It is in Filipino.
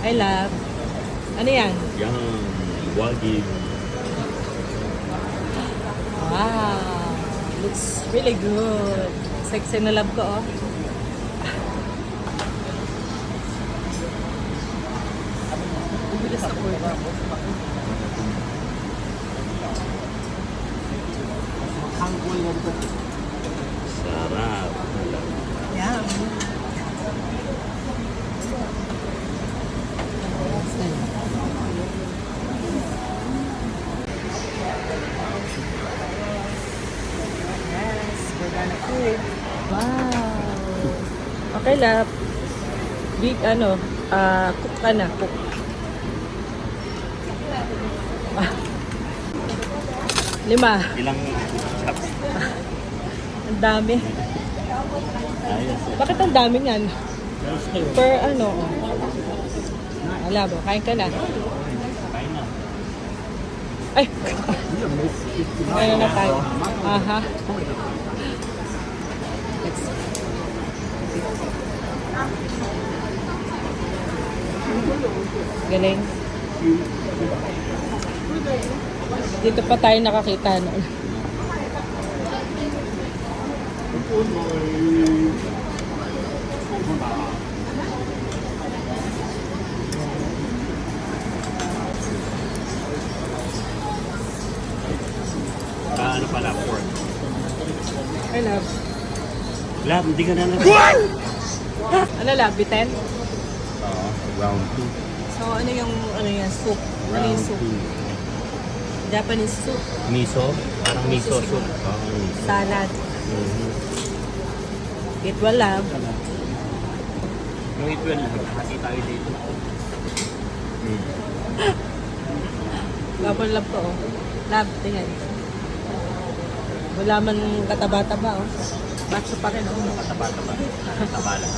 I love. Ano yan? Yan. Wagyu. Wow. Looks really good. Sexy na love ko, oh. Bilis na po. Sarap. Yum. Yes, we're gonna eat. Wow. Okay, love. Big, cook ka na, cook. Ah. 5. Ilang chops? Ang dami. Ayos. Bakit ang dami niyan? Ayos kayo. Per ano? Wala ba? Kain ka na. Kain na. Ay! Kain na tayo. Aha. Let's galing. Dito pa tayo nakakita noon. Ano pala? Pork. I love. Lab, hindi ka na na. Ano love? Biten? Oo. Round 2. So ano yung soup? Ano yung soup? Japanese soup. Miso. Parang miso Miso soup. siguro. Oo, miso. Salad. Mhm. It will love. Yung ito lang. Hati tayo dito. Love love ko, oh. Love, tingnan. Wala man kataba-taba, oh. Baso pa rin, oh. Taba-taba. Taba lang.